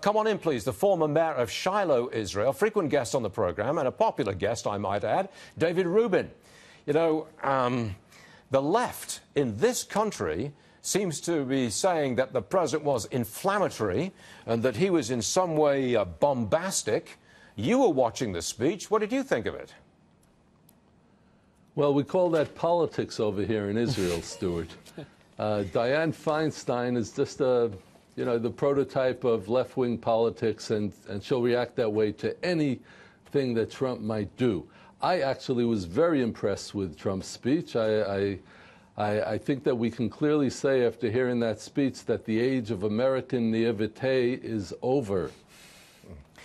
Come on in, please. The former mayor of Shiloh, Israel, frequent guest on the program, and a popular guest, I might add, David Rubin. You know, the left in this country seems to be saying that the president was inflammatory and that he was in some way bombastic. You were watching the speech. What did you think of it? Well, we call that politics over here in Israel, Stuart. Dianne Feinstein is just the prototype of left-wing politics, and she'll react that way to anything that Trump might do. I actually was very impressed with Trump's speech. I think that we can clearly say after hearing that speech that the age of American naivete is over.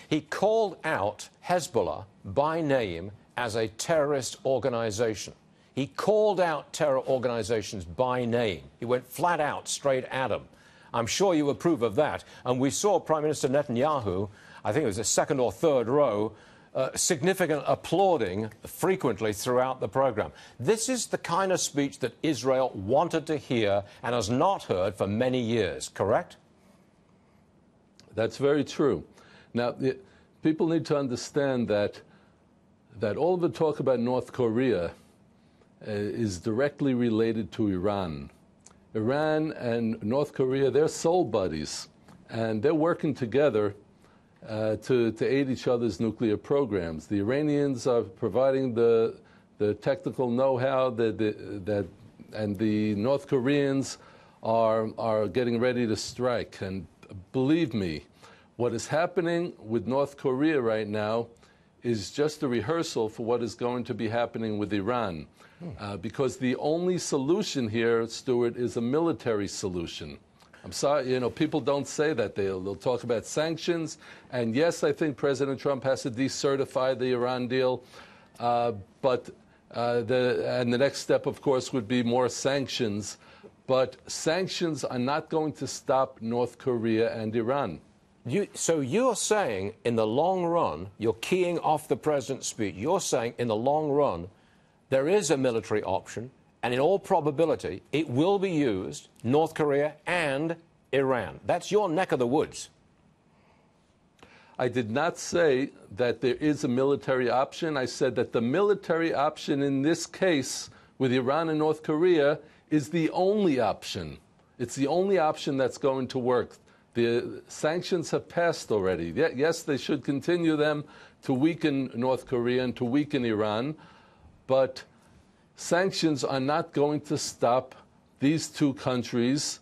He called out Hezbollah by name as a terrorist organization. He called out terror organizations by name. He went flat out straight at them. I'm sure you approve of that. And we saw Prime Minister Netanyahu, I think it was the second or third row, significant applauding frequently throughout the program. This is the kind of speech that Israel wanted to hear and has not heard for many years, correct? That's very true. Now, people need to understand that all of the talk about North Korea is directly related to Iran. Iran and North Korea, they're soul buddies, and they're working together to aid each other's nuclear programs. The Iranians are providing the technical know-how, and the North Koreans are getting ready to strike. And believe me, what is happening with North Korea right now is just a rehearsal for what is going to be happening with Iran. Because the only solution here, Stuart, is a military solution. I'm sorry, people don't say that. They'll talk about sanctions. And yes, I think President Trump has to decertify the Iran deal. But the next step, of course, would be more sanctions. But sanctions are not going to stop North Korea and Iran. So you're saying in the long run, you're keying off the president's speech, you're saying in the long run, there is a military option, and in all probability, it will be used, North Korea and Iran. That's your neck of the woods. I did not say that there is a military option. I said that the military option in this case with Iran and North Korea is the only option. It's the only option that's going to work. The sanctions have passed already. Yes, they should continue them to weaken North Korea and to weaken Iran, but sanctions are not going to stop these two countries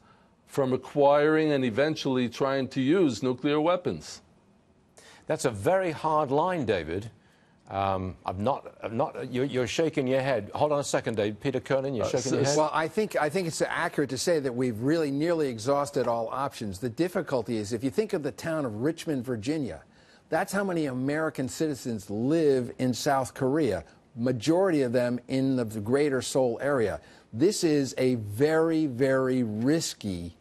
from acquiring and eventually trying to use nuclear weapons. That's a very hard line, David. You're shaking your head. Hold on a second, Dave. Peter Kernan, you're shaking your head? Well, I think it's accurate to say that we've really nearly exhausted all options. The difficulty is, if you think of the town of Richmond, Virginia, that's how many American citizens live in South Korea, majority of them in the greater Seoul area. This is a very, very risky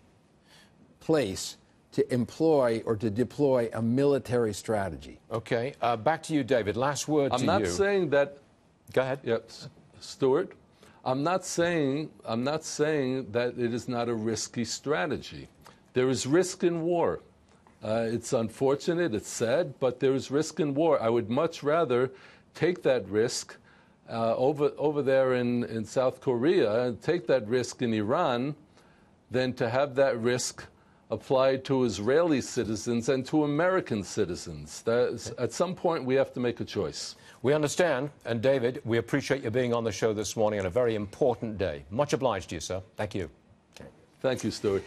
place to employ or to deploy a military strategy. Okay. Back to you, David. Last word to you. I'm not saying that... Go ahead. Yes, Stuart. I'm not saying that it is not a risky strategy. There is risk in war. It's unfortunate, it's sad, but there is risk in war. I would much rather take that risk over there in South Korea and take that risk in Iran than to have that risk applied to Israeli citizens and to American citizens. At some point, we have to make a choice. We understand. And, David, we appreciate you being on the show this morning on a very important day. Much obliged to you, sir. Thank you. Thank you, Stuart.